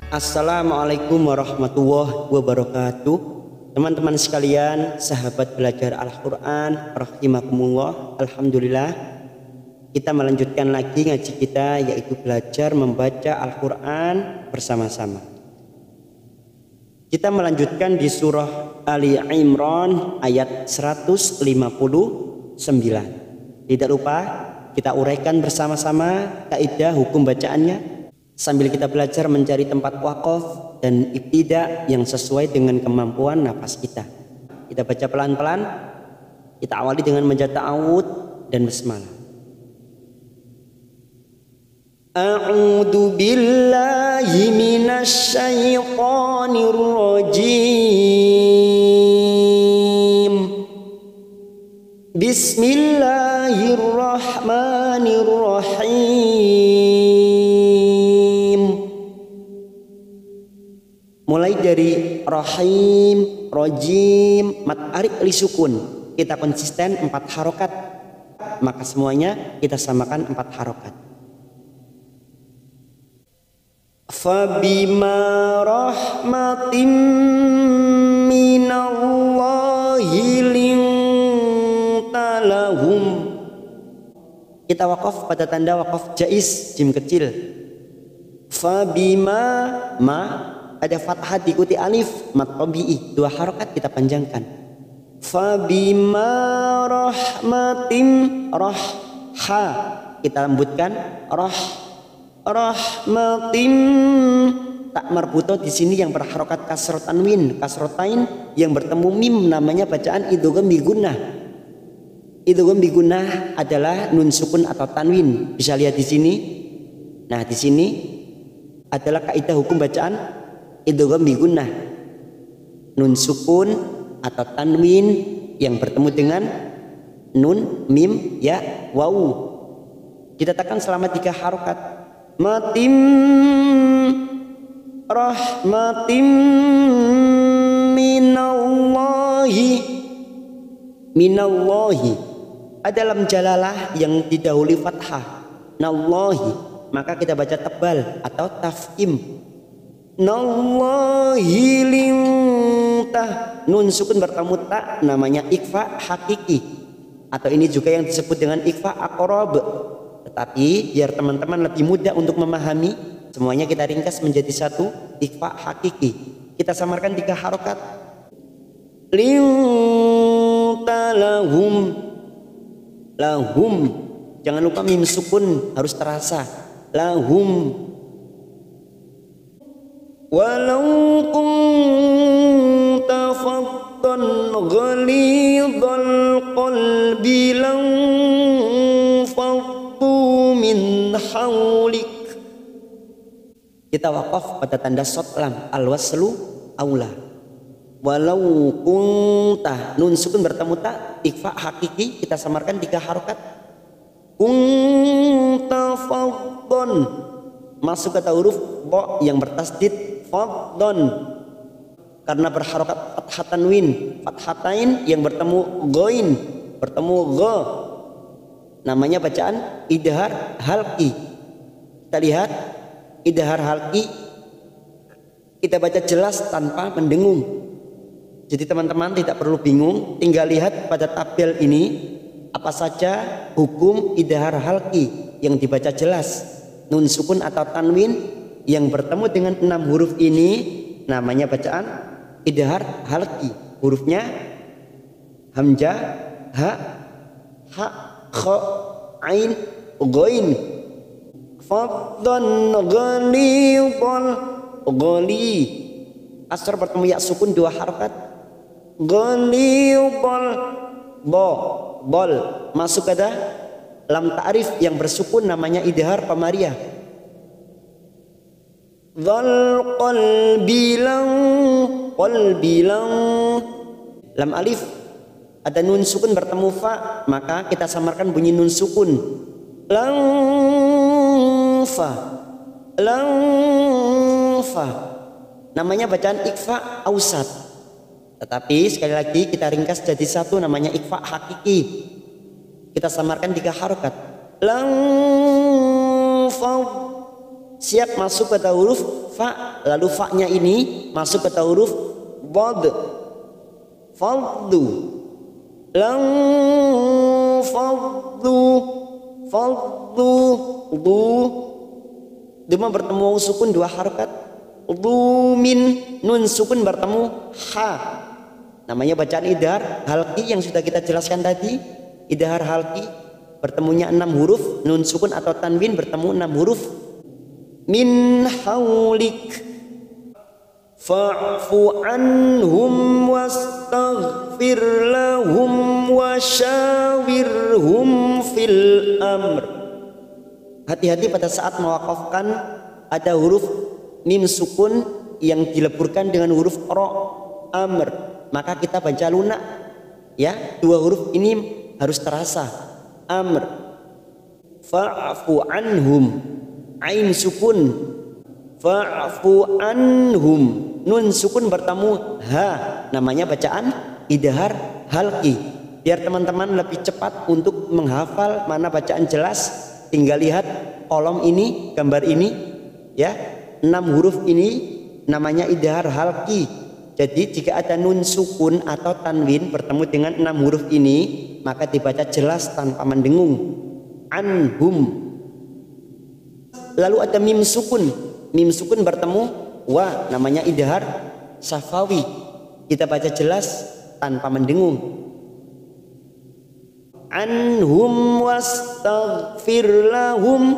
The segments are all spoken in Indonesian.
Assalamualaikum warahmatullahi wabarakatuh. Teman-teman sekalian, sahabat belajar Al-Quran rahimakumullah. Alhamdulillah, kita melanjutkan lagi ngaji kita, yaitu belajar membaca Al-Quran bersama-sama. Kita melanjutkan di surah Ali Imran ayat 159. Tidak lupa kita uraikan bersama-sama kaidah hukum bacaannya, sambil kita belajar mencari tempat wakaf dan ibtida yang sesuai dengan kemampuan nafas kita. Kita baca pelan-pelan. Kita awali dengan membaca ta'awud dan basmalah. A'udzu billahi minasy syaithanir rajim. Bismillahirrahmanirrahim. Mulai dari rahim, rojim, mat arik li sukun. Kita konsisten 4 harokat. Maka semuanya kita samakan 4 harokat. Fabima rahmatim minallahi lintalahum. Kita wakaf pada tanda wakaf jaiz, jim kecil. Fabima ma ada fathah diikuti alif, mat tabi'i, 2 harokat kita panjangkan. Fabima rahmatim rah ha kita lembutkan rahmatim. Tak marbuto di sini yang berharokat kasrot tanwin, kasrotain yang bertemu mim, namanya bacaan idgham bi gunnah. Idgham bi gunnah adalah nun sukun atau tanwin. Bisa lihat di sini. Nah, di sini adalah kaidah hukum bacaan idgham bi gunnah. Nun sukun atau tanwin yang bertemu dengan nun, mim, ya, wawu. Kita tekan selama 3 harokat. Matim rahmatim minallahi. Ada lam jalalah yang didahului fathah, nallahi, maka kita baca tebal atau tafkim. Nallahi lintah, nun sukun bertemu ta, namanya ikhfa hakiki, atau ini juga yang disebut dengan ikhfa aqrab. Tetapi biar teman-teman lebih mudah untuk memahami, semuanya kita ringkas menjadi satu, ikhfa hakiki. Kita samarkan 3 harokat. Lintalahum, lahum, jangan lupa mim sukun harus terasa. Lahum. Walau kunta faddan ghalidhal qalbi lam faddu min haulik. Kita wakaf pada tanda shad lam, al waslu aula. Walau kunta, nun sukun bertemu ta, ikhfa hakiki, kita samarkan 3 harokat. Kunta faddan, masuk kata huruf bo yang bertasdid faddan, karena berharokat fathah tanwin, fathatain yang bertemu goin, bertemu go, namanya bacaan idhar halqi. Kita lihat idhar halqi, kita baca jelas tanpa mendengung. Jadi teman-teman tidak perlu bingung, tinggal lihat pada tabel ini apa saja hukum idhar halqi yang dibaca jelas. Nun sukun atau tanwin yang bertemu dengan 6 huruf ini namanya bacaan idhar halqi. Hurufnya hamzah, ha, ha, kha, ain, ghain. Faddan ghalidhal, ghali. Asr bertemu ya sukun 2 harokat. Ghalidhal, bo, bol. Masuk ada lam ta'rif yang bersukun, namanya idhar pamariyah. Dzal qalbilang, qalbilang. Lam alif ada nun sukun bertemu fa, maka kita samarkan bunyi nun sukun. Langfa, langfa, namanya bacaan ikhfa ausat. Tetapi sekali lagi kita ringkas jadi satu, namanya ikhfa hakiki. Kita samarkan 3 harokat. Lang, fa, siap masuk pada huruf fa, lalu fa-nya ini masuk ke huruf dhad. Faddu. Lam faddu. Faddu. Du. Duma bertemu waw sukun 2 harakat. Dumin. Nun sukun bertemu ha. Namanya bacaan idhar halqi yang sudah kita jelaskan tadi. Idhar halqi bertemunya 6 huruf. Nun sukun atau tanwin bertemu 6 huruf. Min haulik fa'fu anhum wastaghfir lahum wasyawirhum fil amr. Hati-hati pada saat mewakafkan ada huruf mim sukun yang dileburkan dengan huruf ro amr, maka kita baca lunak ya. 2 huruf ini harus terasa. Amr. Fa'fu anhum, ain sukun. Fa'fu anhum, nun sukun bertemu ha. Namanya bacaan idhar halqi. Biar teman-teman lebih cepat untuk menghafal mana bacaan jelas, tinggal lihat kolom ini, gambar ini ya. 6 huruf ini namanya idhar halqi. Jadi jika ada nun sukun atau tanwin bertemu dengan 6 huruf ini, maka dibaca jelas tanpa mendengung. Anhum. Lalu ada mim sukun. Mim sukun bertemu wa, namanya idhar safawi. Kita baca jelas tanpa mendengung. Anhum wastaghfir lahum.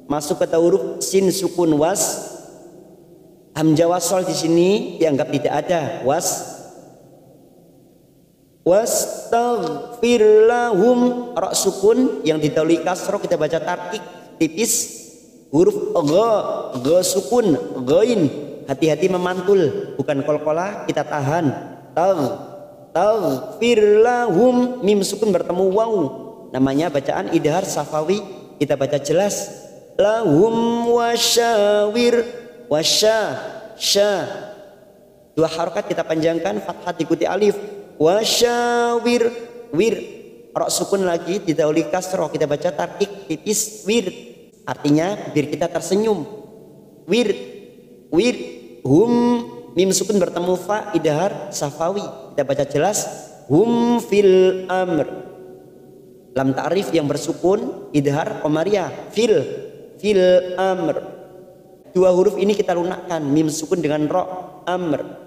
Masuk ke huruf sin sukun was. Hamzah wasol di sini dianggap tidak ada. Wastaghfir lahum, ra sukun yang didahului kasroh kita baca tarkik tipis. Huruf gha sukun ghain, hati-hati memantul, bukan kolkola, kita tahan. Taghfir lahum, mim sukun bertemu waw, namanya bacaan idhar safawi, kita baca jelas. Lahum wasyawir, sya 2 harakat kita panjangkan, fathah diikuti alif. Wasyawir, wir, ra sukun lagi didahului kasroh, kita baca tarkik tipis wir, artinya biar kita tersenyum. Wir hum, mim sukun bertemu fa, idhar safawi, kita baca jelas. Hum fil amr, lam ta'rif yang bersukun idhar qamariyah, fil amr. 2 huruf ini kita lunakkan, mim sukun dengan ro amr.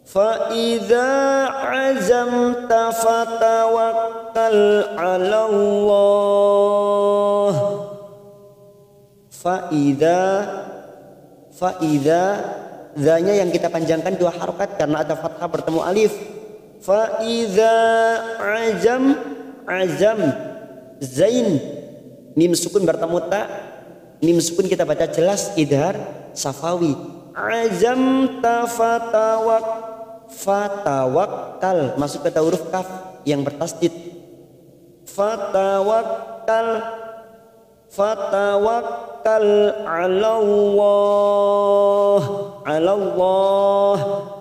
Fa idza azamta fatawakkal 'ala Allah. Fa idza zanya yang kita panjangkan 2 harakat karena ada fathah bertemu alif. Fa idza azam zain, mim sukun bertemu ta. Mim sukun kita baca jelas idhar safawi. Azam fatawakkal, masuk ke huruf kaf yang bertasdid. Fatawakkal 'ala Allah.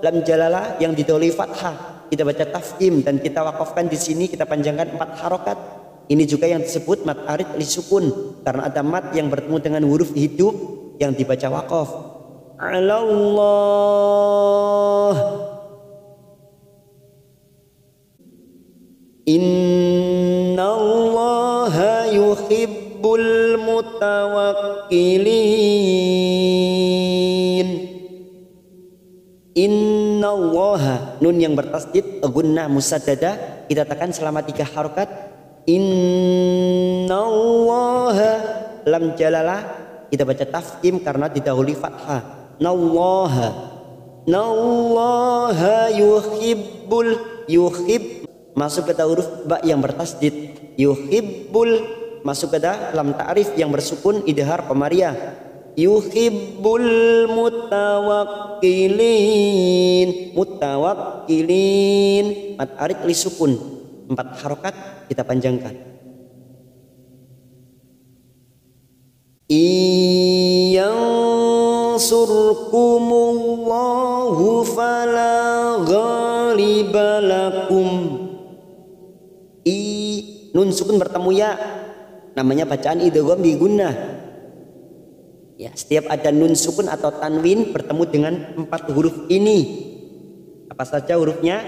Lam jalalah yang didahului fathah kita baca tafkhim dan kita wakafkan di sini, kita panjangkan 4 harakat. Ini juga yang disebut mat arid li sukun karena ada mat yang bertemu dengan huruf hidup yang dibaca wakaf. 'Ala Allah. Innallaha yuhibbul mutawakkilin. Innallaha, nun yang bertasdid gunnah musaddadah kita tekan selama 3 harakat. Innallaha, lam jalalah kita baca tafkhim karena didahului fathah. Nallaha yuhib masuk ke huruf ba yang bertasdid. Yuhibbul masuk ke lam ta'rif yang bersukun idhar qamariyah. Yuhibbul mutawakkilin mat arid li sukun 4 harakat kita panjangkan. Iyansurkumullahu fala ghaliba lakum. Nun sukun bertemu ya, namanya bacaan idgham bi gunnah. Ya, setiap ada nun sukun atau tanwin bertemu dengan 4 huruf ini. Apa saja hurufnya?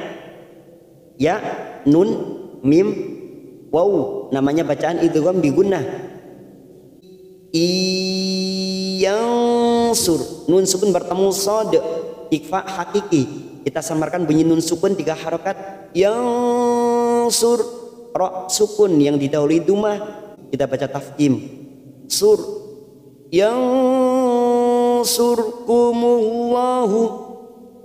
Ya, nun, mim, waw, namanya bacaan idgham bi gunnah. Iyansur, nun sukun bertemu shad, ikhfa hakiki. Kita samarkan bunyi nun sukun 3 harokat. Yansur, ro sukun yang didahului dumah, kita baca tafkhim. Sur, yansurkumullahu,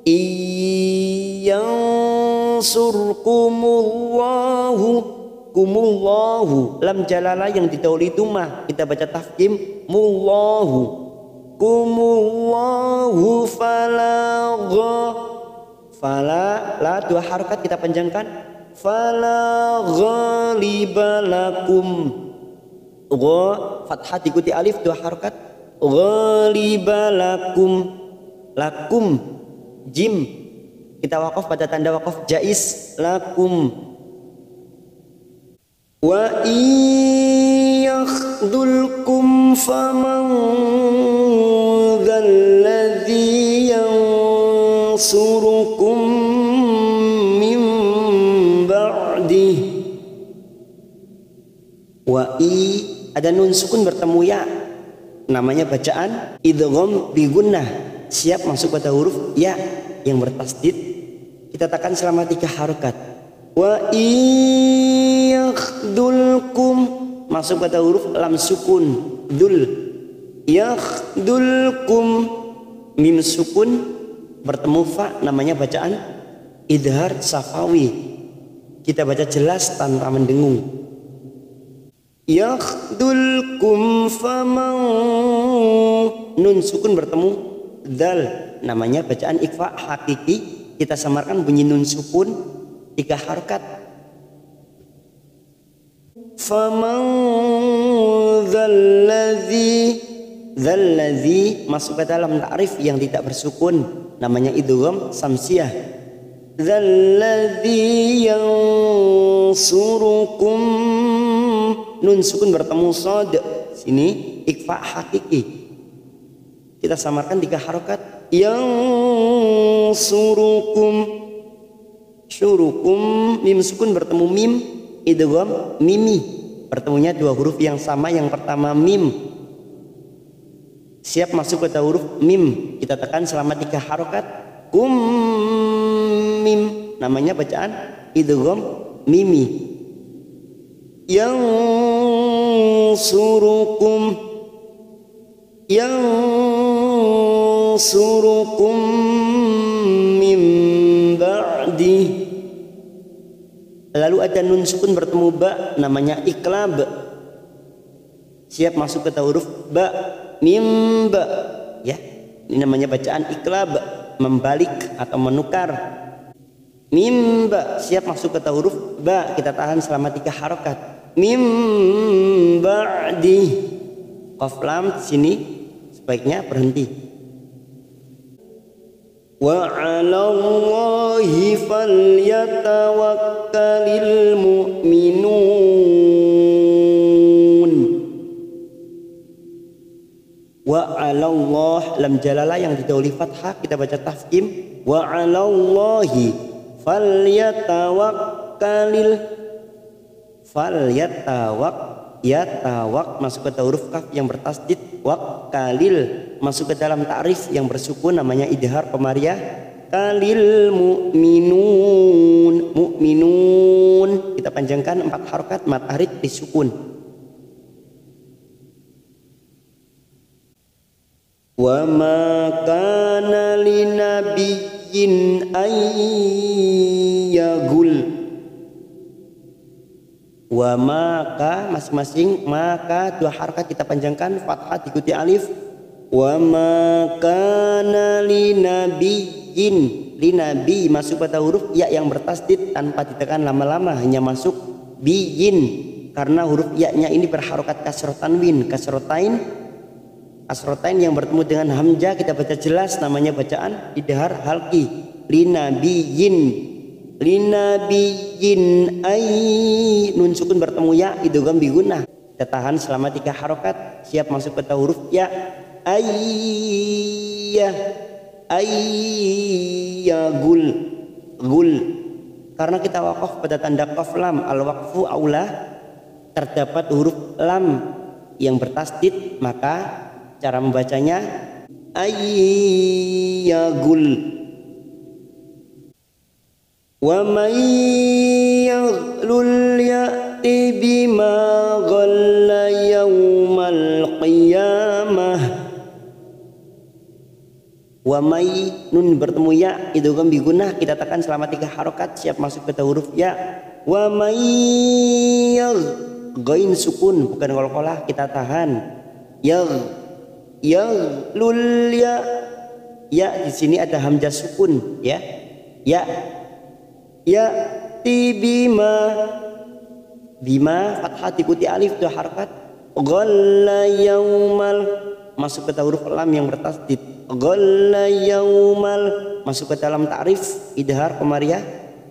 iyansurkumullahu, kumullahu, lam jalalah yang didahului dumah, kita baca tafkhim. Mullahu, kumullahu, falagha, fala, la 2 harokat kita panjangkan. Fala ghalibalakum, gha fathah diikuti alif 2 harokat. Ghalibalakum, lakum, jim kita wakaf pada tanda wakaf jaiz, lakum. Wa iyakhdulkum faman dzalladzi yansurukum min ba'dih. Wa ada nun sukun bertemu ya, namanya bacaan idgham bi gunnah. Siap masuk pada huruf ya yang bertasdid, kita tekan selama 3 harokat. Wa yakhdulkum masuk pada huruf lam sukun dul. Yakhdulkum, mim sukun bertemu fa, namanya bacaan idhar safawi. Kita baca jelas tanpa mendengung. Yakhdulkum faman, nun sukun bertemu dal, namanya bacaan ikhfa hakiki. Kita samarkan bunyi nun sukun 3 harokat. Faman dzalladzi, dzalladzi masuk ke dalam ta'rif yang tidak bersukun, namanya idgham samsiyah. Dzalladzi yansurukum, nun sukun bertemu shad, sini ikhfa hakiki. Kita samarkan 3 harokat. Yansurukum, syurukum, mim sukun bertemu mim, idgham mimi, bertemunya 2 huruf yang sama. Yang pertama mim, siap masuk ke huruf mim, kita tekan selama 3 harokat. Kum mim, namanya bacaan idgham mimi. Yansurukum, yansurukum min ba'di. Lalu ada nun sukun bertemu ba, namanya iklab. Siap masuk ke huruf ba, mim ba. Ya, ini namanya bacaan iklab, membalik atau menukar. Mim ba, siap masuk ke huruf ba, kita tahan selama 3 harokat. Mim ba'di, qaf lam sini sebaiknya berhenti. Wa 'alallahi falyatawakkalul mu'minun. Wa 'alallah, lam jalalah yang didahului fathah, kita baca tafkhim. Wa 'alallahi falyatawakkalil, falyatawak, yatawak masuk ke huruf kaf yang bertasdid. Wakalil masuk ke dalam ta'rif yang bersukun, namanya idhar pemariyah. Kalil mu'minun, mu'minun kita panjangkan 4 harokat, mat arid disukun. Wa ma kana linabiyyin ayyagul. Wa maka masing-masing maka 2 harokat kita panjangkan, fathah diikuti alif. Wa makana linabiyyin, linabi masuk pada huruf ya yang bertasdid tanpa ditekan lama-lama, hanya masuk biyin karena huruf ya-nya ini berharokat kasroh tanwin, kasrotain yang bertemu dengan hamzah kita baca jelas, namanya bacaan idhar halqi. Linabiyyin, linabiyyin ay, nun sukun bertemu ya idgham bi gunnah. kita tahan selama 3 harokat, siap masuk ke huruf ya. Gul. Karena kita wakaf pada tanda qaf lam, al waqfu aula, terdapat huruf lam yang bertasdid, maka cara membacanya ayyagul. Wa may yaghlul ya'ti bima ghalla yaumal qiyamah. Wa may, nun bertemu ya, idgham bi gunnah, kita tekan selama 3 harokat, siap masuk ke huruf ya. Wa may ghain sukun, bukan qalqalah, kita tahan. Lul ya. Ya di sini ada hamzah sukun ya. Ya bima fathah diikuti alif 2 harokat. Ghalla yaumal, masuk ke huruf lam yang bertasdid. Ghalla yaumal, masuk ke dalam ta'rif idhar qamariyah.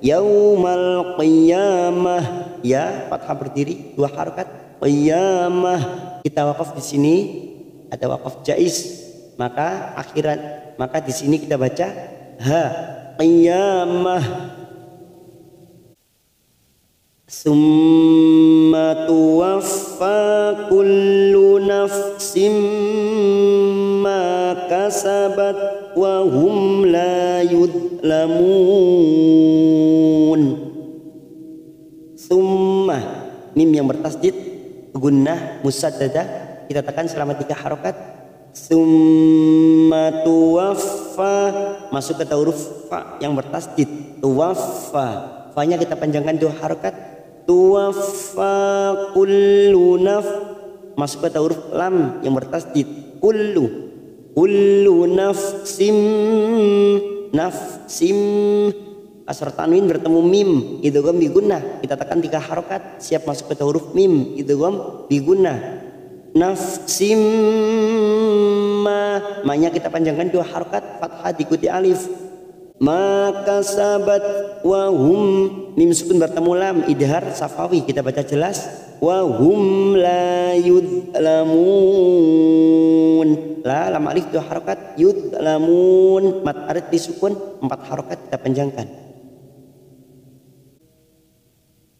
Yaumal qiyamah, ya fathah berdiri 2 harokat. Qiyamah, kita wakaf di sini ada wakaf jaiz, maka di sini kita baca ha qiyamah. Summa tuwaffa kullu nafsim ma kasabat wa hum la yudlamun. Summa, mim yang bertasdid gunnah musaddadah, kita tekan selama 3 harokat. Summa tuwaffa, masuk ke huruf fa yang bertasdid tuwaffa, fa-nya kita panjangkan 2 harokat. Tuwaffa kullu masuk ke huruf lam yang bertasdid kullu nafsim asar tanwin bertemu mim idgham bi gunnah, kita tekan 3 harokat, siap masuk ke huruf mim idgham bi gunnah. Nafsim ma-nya kita panjangkan 2 harokat, fathah diikuti alif. Maka sabat wa hum, mim sukun bertemu lam idhar safawi, kita baca jelas wa hum la yudlamun. La lam alif 2 harokat, yudlamun mat arid disukun 4 harokat, kita panjangkan.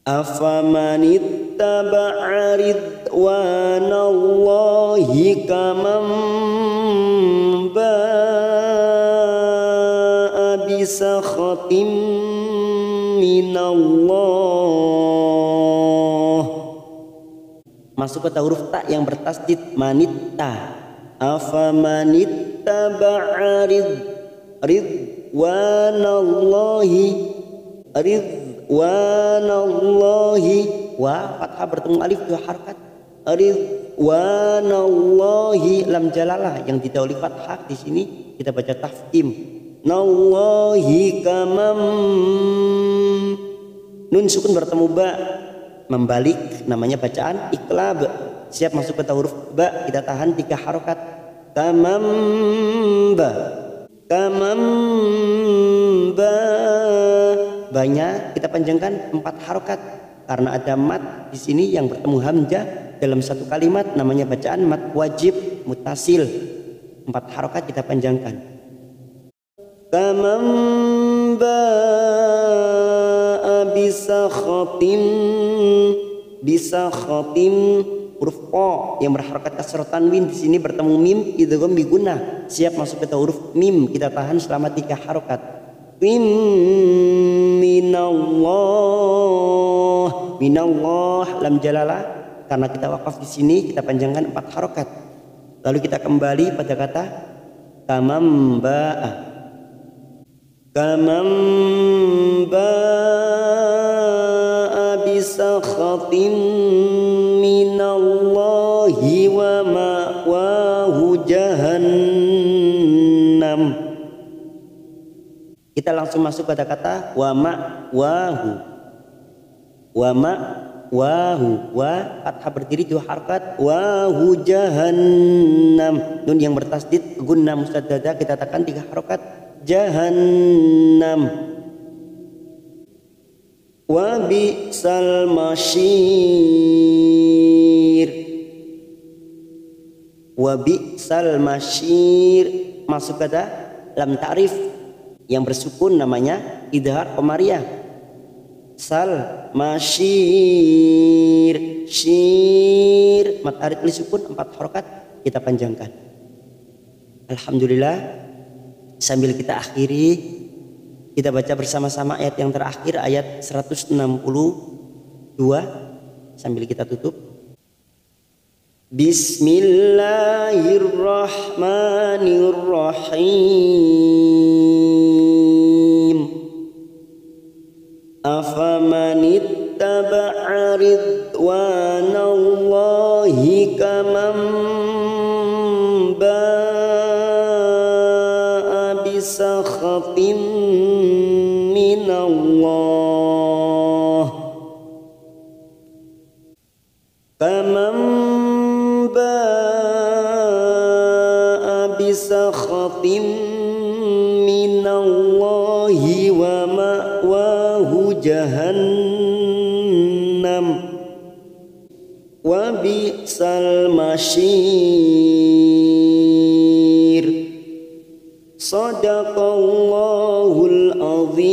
Afaman ittaba'a ridwanallahi kaman sakhatim minallah, masuk ke huruf ta yang bertasdid manitta. Afamanittaba'a ridwanallahi, wa fathah bertemu alif 2 harokat. Ridwanallahi, lam jalalah yang didahului fathah, di sini kita baca tafkhim. Nallahi kamam, nun sukun bertemu ba, membalik, namanya bacaan iklab, siap masuk ke huruf ba, kita tahan 3 harokat. Kamam ba, banya kita panjangkan 4 harokat karena ada mat di sini yang bertemu hamzah dalam satu kalimat, namanya bacaan mat wajib mutasil, 4 harokat kita panjangkan. Kaman ba'a bisa khatim, huruf o yang berharakat kasrah tanwin di sini bertemu mim idgham bi gunnah, siap masuk ke huruf mim, kita tahan selama 3 harokat. Minallah lam jalalah, karena kita wakaf di sini kita panjangkan 4 harokat. Lalu kita kembali pada kata kaman ba'a bisa khatim minallahi wa ma'wahu jahannam. Kita langsung masuk pada kata wa ma'wahu. Wa fathah berdiri 2 harakat, wahu jahannam, nun yang bertasdid gunnah musaddadah kita tekan 3 harakat, jahannam. Wa bi'sal masyir, Wa bi'sal masyir, masuk kata lam ta'rif yang bersukun namanya idhar qamariyah. Sal masyir, syir mat arid li sukun 4 harokat kita panjangkan. Alhamdulillah, sambil kita akhiri, kita baca bersama-sama ayat yang terakhir, ayat 162 sambil kita tutup. Bismillahirrahmanirrahim. Afamanittaba'a ridwanallahi kaman ba'a bisakhatin minallah kaman ba'a bisakhatin minallahi wa ma'wahu jahannam wa bi'sal masyir. Shadaqallahul azim.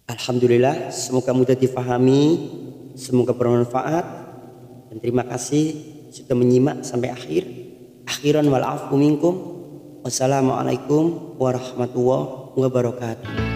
Alhamdulillah, semoga mudah difahami, semoga bermanfaat, dan terima kasih sudah menyimak sampai akhir. Akhiran wal afu minkum. Wassalamualaikum warahmatullahi wabarakatuh.